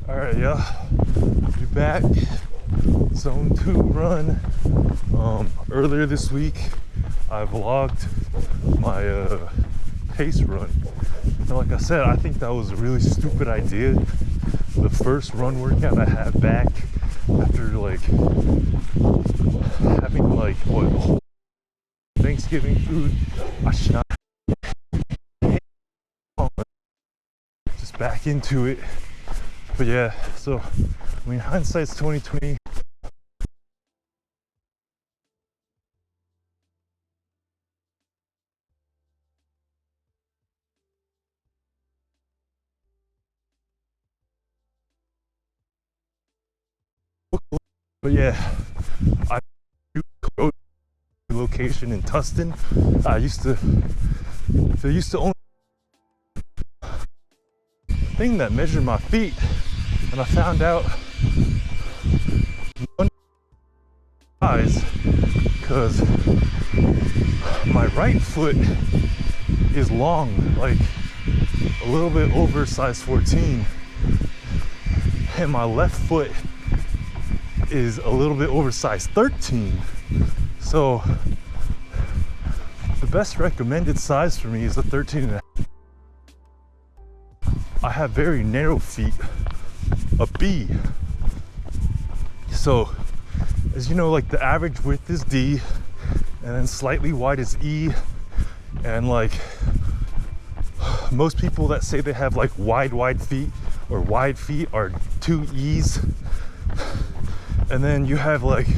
All right, yeah, we back. Zone 2 run. Earlier this week, I vlogged my pace run. And like I said, I think that was a really stupid idea. The first run workout I had back after like having like what Thanksgiving food, I should not just back into it. But yeah, so I mean, hindsight's 2020. But yeah, I go to location in Tustin. I used to own a thing that measured my feet, and I found out one size because my right foot is long, like a little bit over size 14, and my left foot is a little bit over size 13. So the best recommended size for me is a 13.5. I have very narrow feet, a B. So as you know, like the average width is D, and then slightly wide is E, and like most people that say they have like wide feet or wide feet are 2 E's. And then you have like,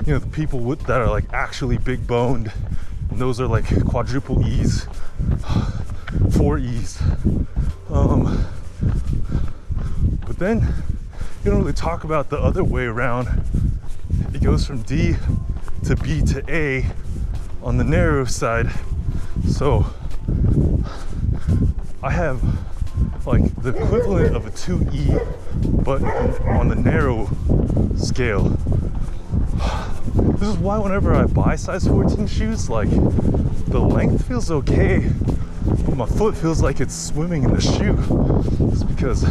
you know, the people that are like actually big boned, and those are like quadruple E's, 4 E's. But then you don't really talk about the other way around. It goes from D to B to A on the narrow side. So I have like the equivalent of a 2E, but on the narrow scale. This is why whenever I buy size 14 shoes, like the length feels okay, but my foot feels like it's swimming in the shoe. It's because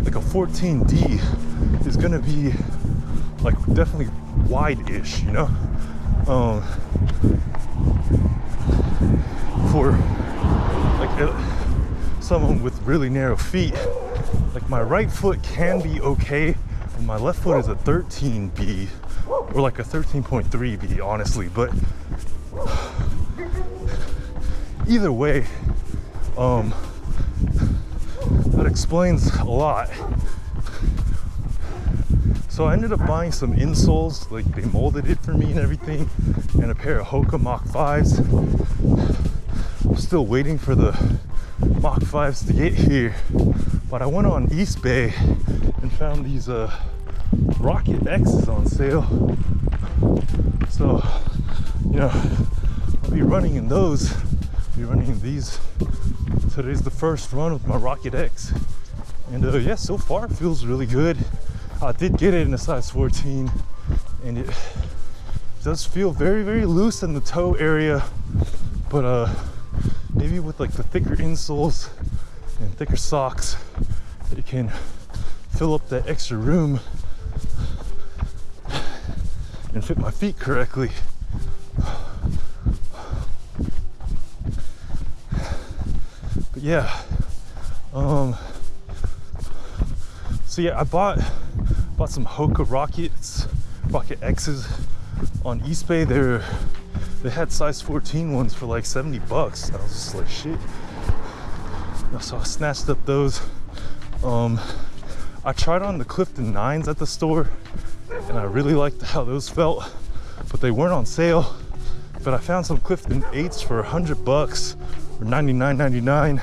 like a 14D is gonna be like definitely wide-ish, you know? For like someone with really narrow feet, like my right foot can be okay, but my left foot is a 13B or like a 13.3B, honestly. But either way, that explains a lot. So I ended up buying some insoles, like they molded it for me and everything, and a pair of Hoka Mach 5s. I'm still waiting for the Mach 5s to get here, but I went on East Bay and found these Rocket X's on sale. So, you know, I'll be running in those, be running in these. Today's the first run with my Rocket X, and yeah, so far it feels really good. I did get it in a size 14, and it does feel very loose in the toe area, but maybe with like the thicker insoles and thicker socks, it can fill up that extra room and fit my feet correctly. But yeah, so yeah, I bought some Hoka Rocket X's on East Bay. They had size 14 ones for like $70. I was just like, shit. So I snatched up those. I tried on the Clifton 9s at the store, and I really liked how those felt, but they weren't on sale. But I found some Clifton 8s for $100 or $99.99.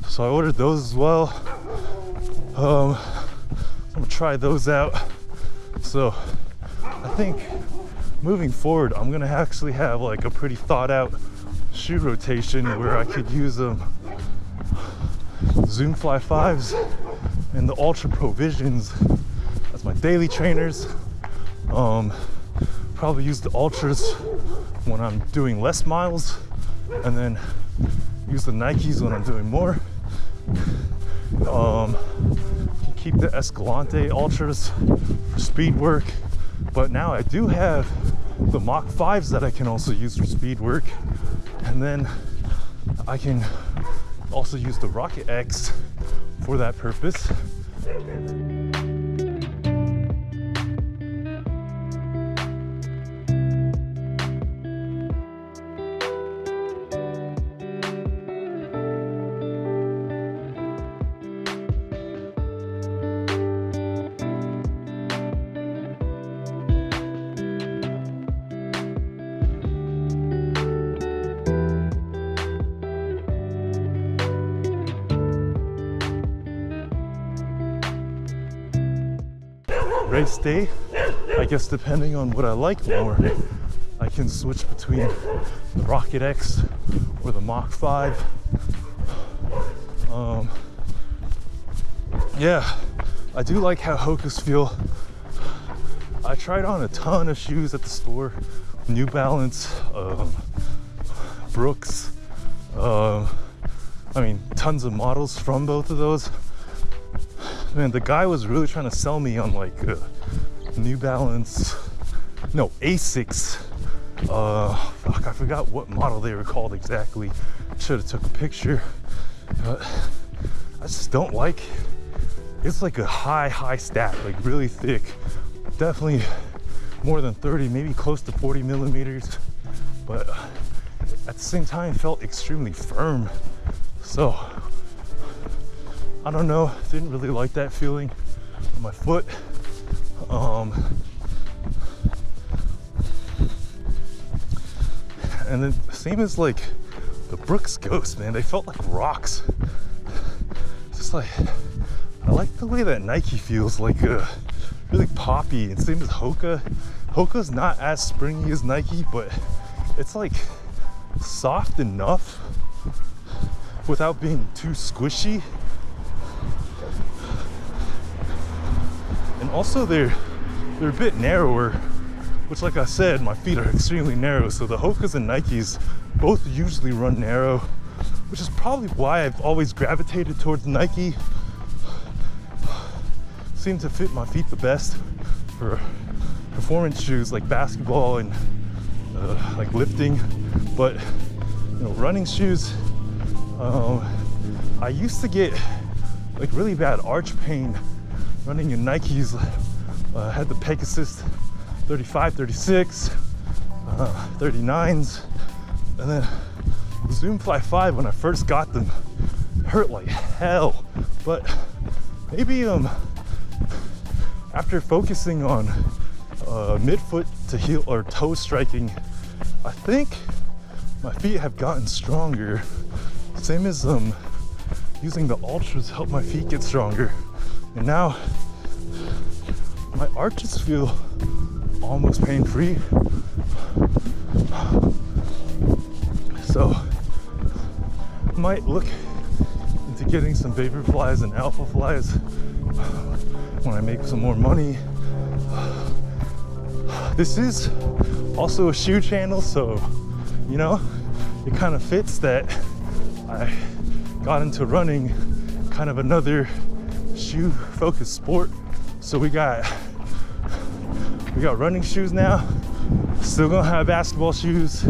So I ordered those as well. I'm gonna try those out. So I think moving forward, I'm gonna actually have like a pretty thought out shoe rotation where I could use Zoom Fly 5s and the Ultra Pro Visions as my daily trainers. Probably use the Ultras when I'm doing less miles, and then use the Nikes when I'm doing more. Can keep the Escalante Ultras for speed work, but now I do have the Mach 5s that I can also use for speed work, and then I can also use the Rocket X for that purpose. Race day, I guess depending on what I like more, I can switch between the Rocket X or the Mach 5. Yeah, I do like how Hoka's feel. I tried on a ton of shoes at the store, New Balance, Brooks, I mean tons of models from both of those. Man, the guy was really trying to sell me on like New Balance, no, Asics. Fuck, I forgot what model they were called exactly. Should have took a picture. But I just don't like. It's like a high stack, like really thick. Definitely more than 30, maybe close to 40 millimeters. But at the same time, felt extremely firm. So I don't know, didn't really like that feeling on my foot. And then same as like the Brooks Ghost, man, they felt like rocks. Just like, I like the way that Nike feels, like really poppy. And same as Hoka. Hoka's not as springy as Nike, but it's like soft enough without being too squishy. And also they're a bit narrower, which, like I said, my feet are extremely narrow. So the Hokas and Nikes both usually run narrow, which is probably why I've always gravitated towards Nike. Seem to fit my feet the best for performance shoes like basketball and like lifting. But you know, running shoes, I used to get like really bad arch pain running in Nikes. Had the Pegasus 35, 36, 39s, and then the Zoomfly 5 when I first got them hurt like hell. But maybe after focusing on midfoot to heel or toe striking, I think my feet have gotten stronger. Same as using the Ultras helped my feet get stronger. And now my arches feel almost pain-free. So I might look into getting some Vaporflies and Alpha Flies when I make some more money. This is also a shoe channel, so you know, it kind of fits that I got into running, kind of another shoe focused sport. So we got running shoes now, still gonna have basketball shoes,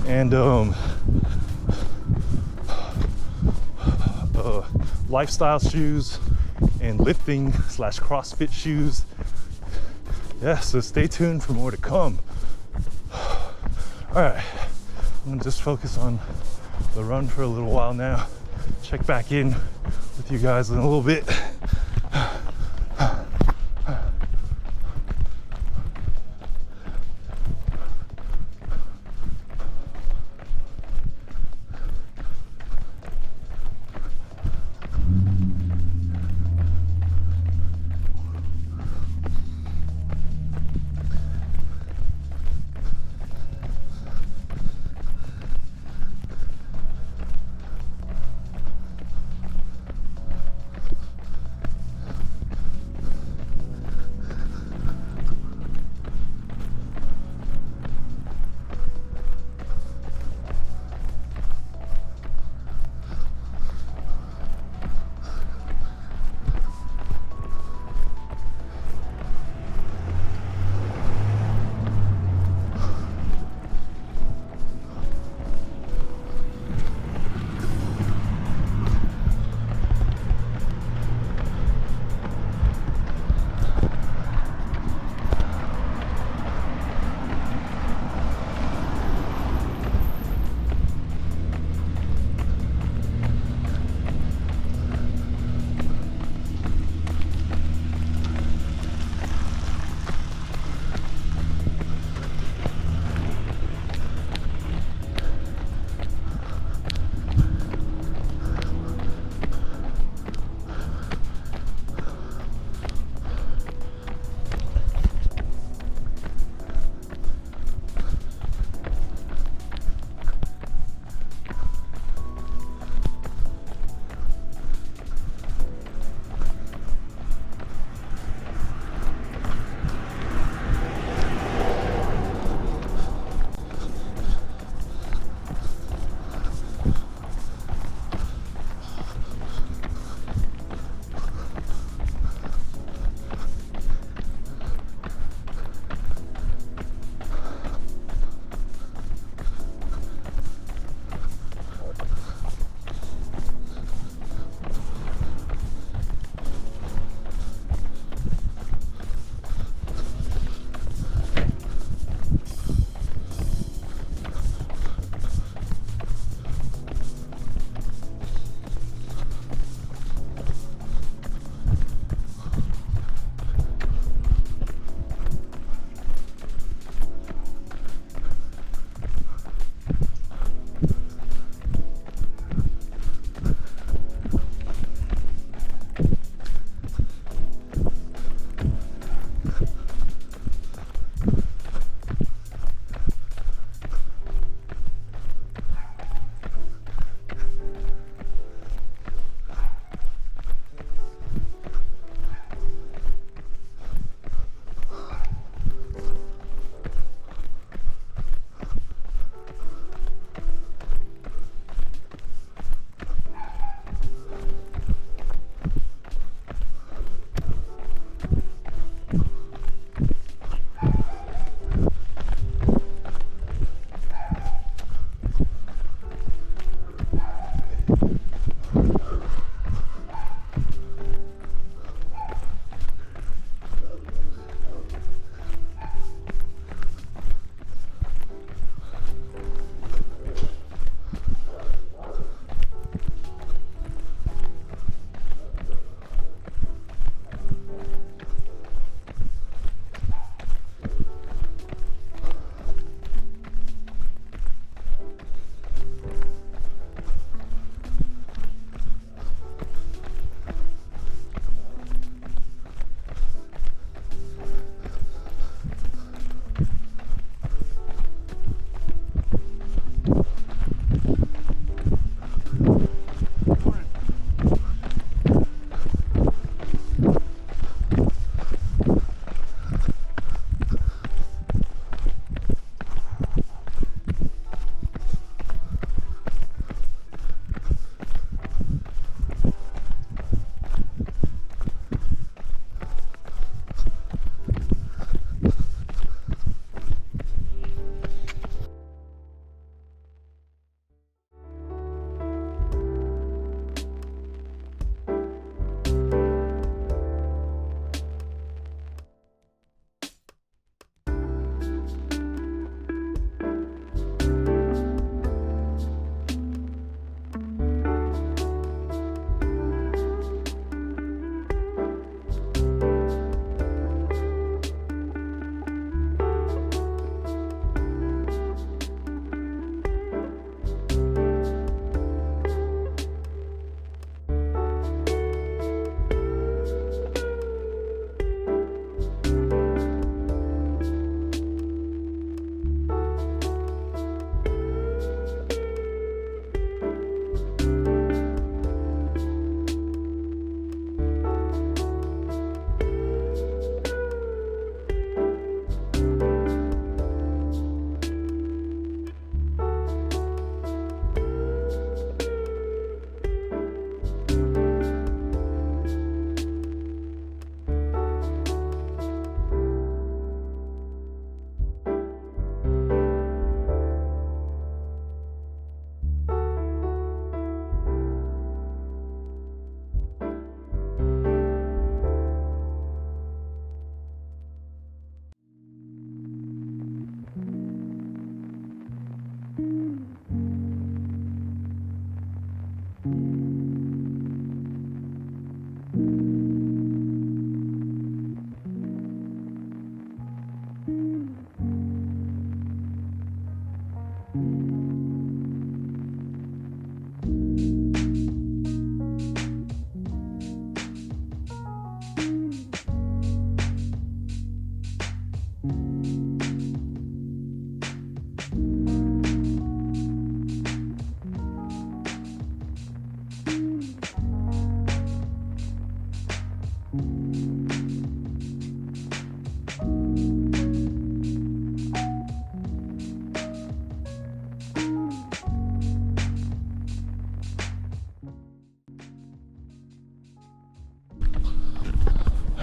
and lifestyle shoes and lifting / CrossFit shoes. Yeah, so stay tuned for more to come. All right, I'm gonna just focus on the run for a little while now. Check back in with you guys in a little bit.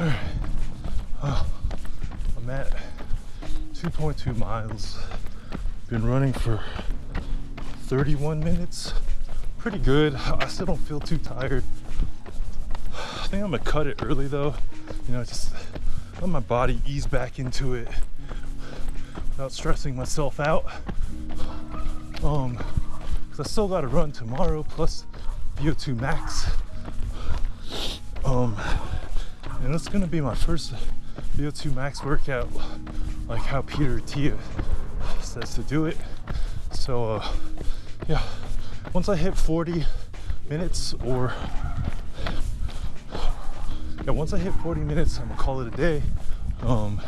I'm at 2.2 miles. Been running for 31 minutes. Pretty good. I still don't feel too tired. I think I'm gonna cut it early though. You know, just let my body ease back into it without stressing myself out. Because I still gotta run tomorrow plus VO2 max. And it's gonna be my first VO2 max workout, like how Peter Tia says to do it. So yeah, once I hit 40 minutes once I hit 40 minutes, I'm gonna call it a day. I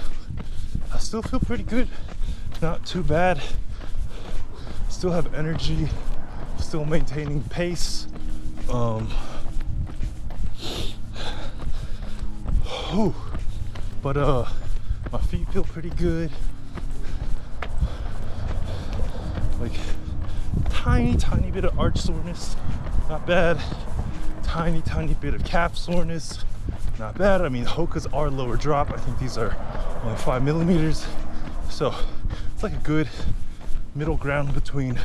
still feel pretty good, not too bad. Still have energy, still maintaining pace. But my feet feel pretty good. Like tiny bit of arch soreness, not bad. Tiny bit of calf soreness, not bad. I mean, Hoka's are lower drop. I think these are only 5 millimeters. So it's like a good middle ground between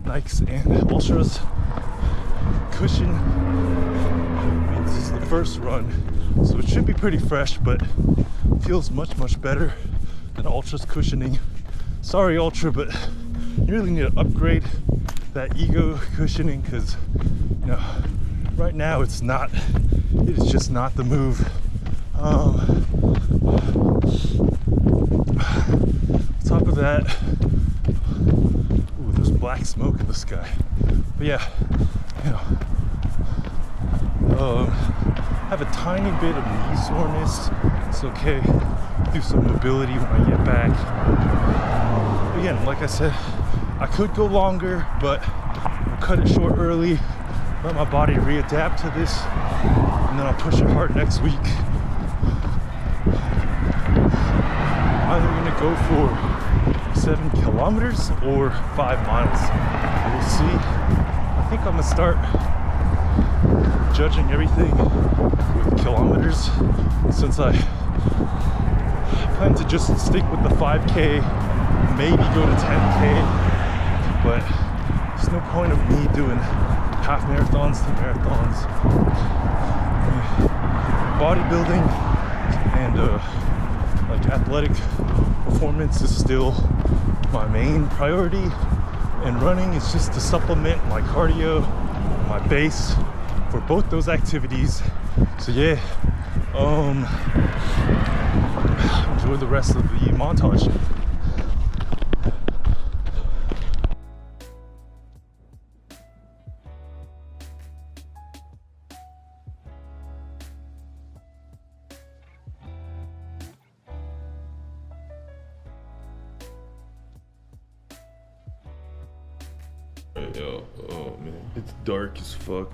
Nikes and Ultras. Cushion, I mean, this is the first run, so it should be pretty fresh, but feels much better than Ultra's cushioning. Sorry Ultra, but you really need to upgrade that ego cushioning, because you know, right now it is just not the move. On top of that, ooh, there's black smoke in the sky. But yeah, you know, I have a tiny bit of knee soreness. It's okay. Do some mobility when I get back. Again, like I said, I could go longer, but I'll cut it short early, let my body readapt to this, and then I'll push it hard next week. I'm either gonna go for 7 kilometers or 5 miles. We'll see. I think I'm gonna start judging everything with kilometers, since I plan to just stick with the 5K, maybe go to 10K, but there's no point of me doing half marathons to marathons. Bodybuilding and like athletic performance is still my main priority, and running is just to supplement my cardio, my base for both those activities. So yeah, enjoy the rest of the montage. Yo, oh man, it's dark as fuck.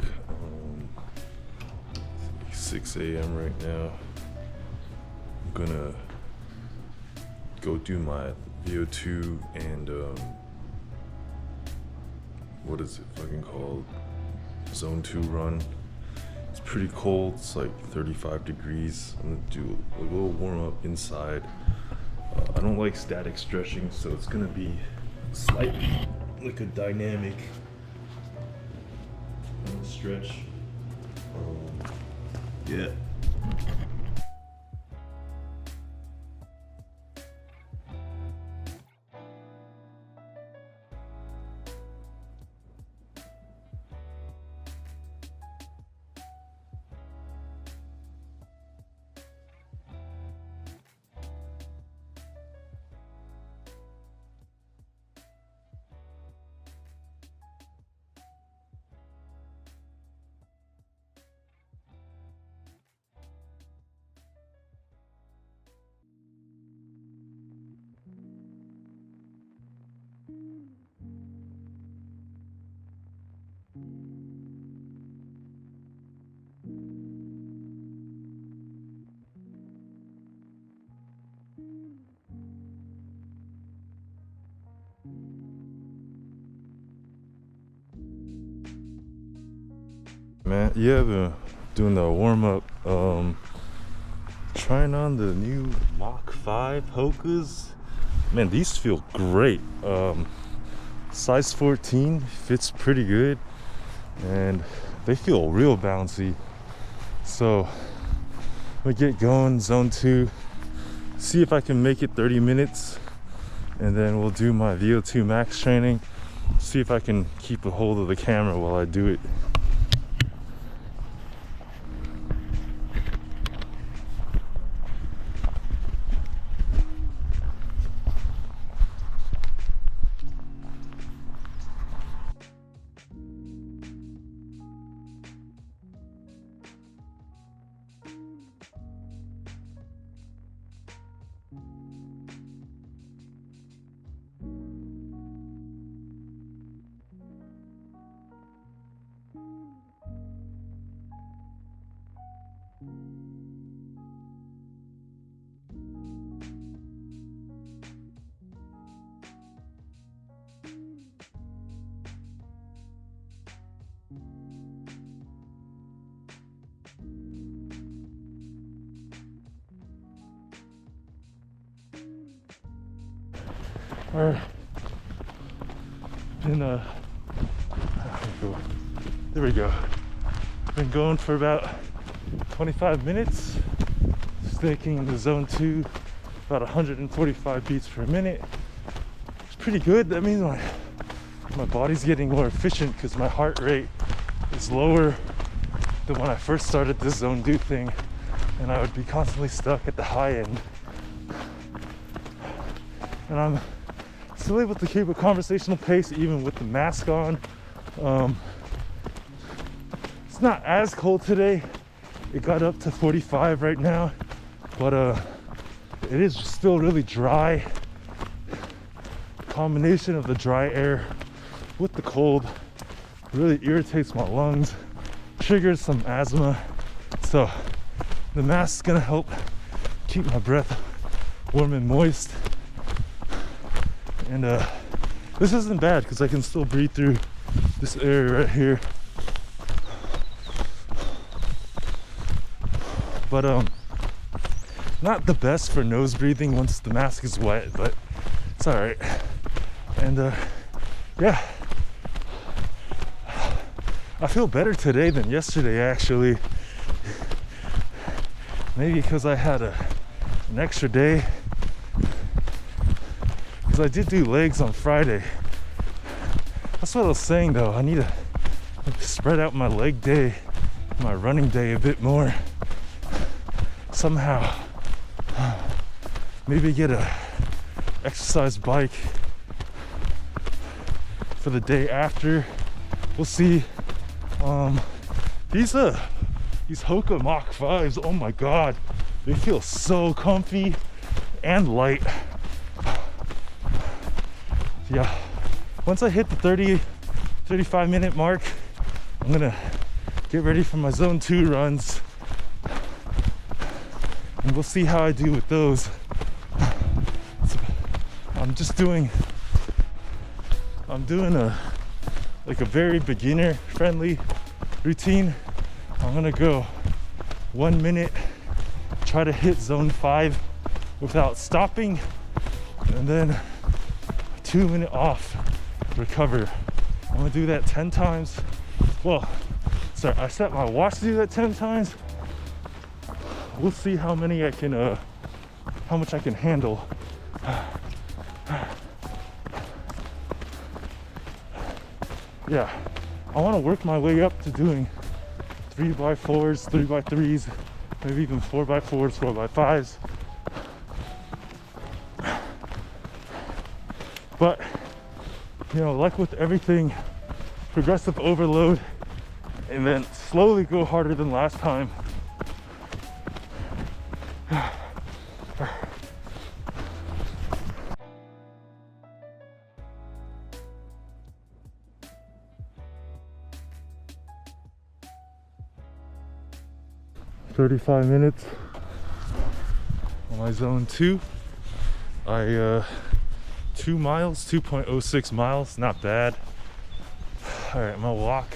6 a.m. right now. I'm gonna go do my VO2 and what is it fucking called? Zone 2 run. It's pretty cold, it's like 35 degrees. I'm gonna do a little warm up inside. I don't like static stretching, so it's gonna be slightly like a dynamic stretch. Yeah. Man, yeah, I've been doing the warm up. trying on the new Mach 5 Hokas. Man, these feel great. Size 14 fits pretty good, and they feel real bouncy. So we get going, zone 2, see if I can make it 30 minutes, and then we'll do my VO2 max training, see if I can keep a hold of the camera while I do it. All right, there we go. Been going for about 25 minutes, staking in the zone 2, about 145 beats per minute. It's pretty good. That means my body's getting more efficient because my heart rate is lower than when I first started this zone 2 thing, and I would be constantly stuck at the high end. And I'm still able to keep a conversational pace even with the mask on. It's not as cold today. It got up to 45 right now, but it is still really dry. The combination of the dry air with the cold really irritates my lungs, triggers some asthma. So the mask's gonna help keep my breath warm and moist. And this isn't bad because I can still breathe through this area right here. But not the best for nose breathing once the mask is wet, but it's all right. And yeah, I feel better today than yesterday actually. Maybe because I had an extra day. I did do legs on Friday. That's what I was saying though. I need to spread out my leg day, my running day a bit more. Somehow. Maybe get a exercise bike for the day after. We'll see. These Hoka Mach 5s, oh my god. They feel so comfy and light. Yeah, once I hit the 35 minute mark, I'm gonna get ready for my zone 2 runs, and we'll see how I do with those. I'm doing a very beginner friendly routine. I'm gonna go 1 minute, try to hit zone 5 without stopping, and then 2 minute off, recover. I'm gonna do that 10 times. Well, sorry, I set my watch to do that 10 times. We'll see how many I can, how much I can handle. Yeah, I wanna work my way up to doing 3x4s, 3x3s, maybe even 4x4s, 4x5s. But, you know, like with everything, progressive overload and then slowly go harder than last time. 35 minutes on my zone 2. 2 miles, 2.06 miles, not bad. All right, I'm gonna walk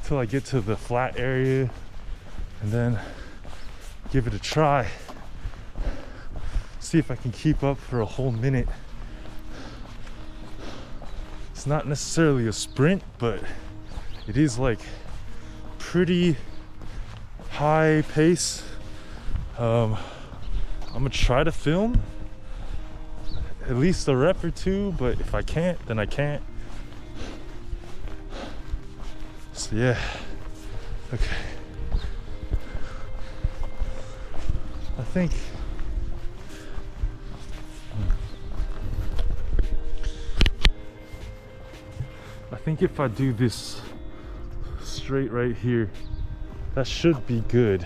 till I get to the flat area and then give it a try. see if I can keep up for a whole minute. It's not necessarily a sprint, but it is like pretty high pace. I'm gonna try to film at least a rep or two, but if I can't, then I can't. So yeah, okay. I think if I do this straight right here, that should be good.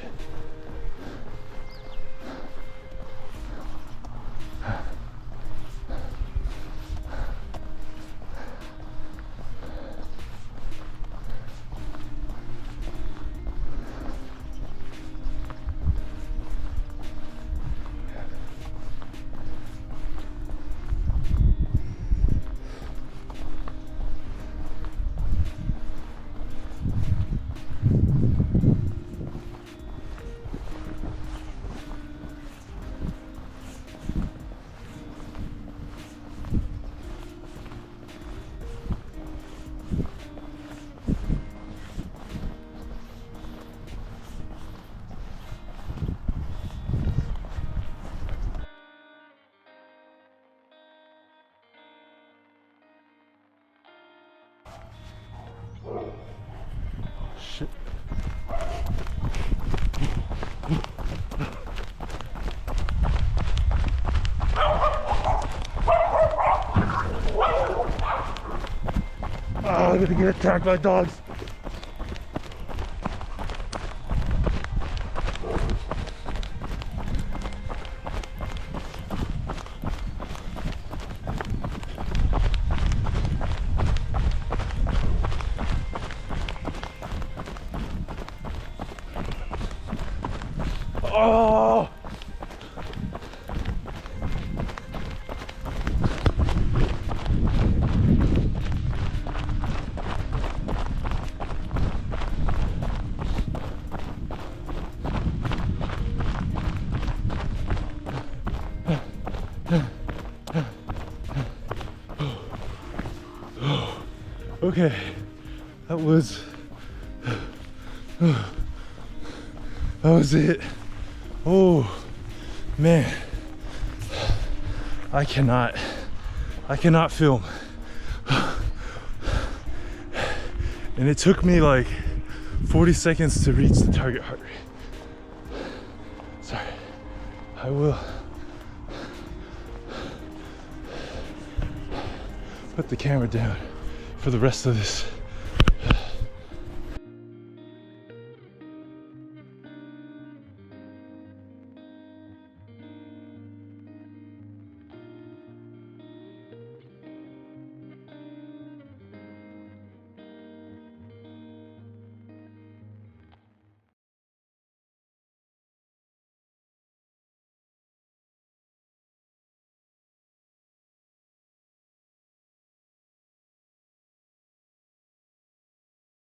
Shit. Oh, I'm gonna get attacked by dogs. Oh! Okay, that was it. Oh man, I cannot film. And it took me like 40 seconds to reach the target heart rate. Sorry, I will put the camera down for the rest of this.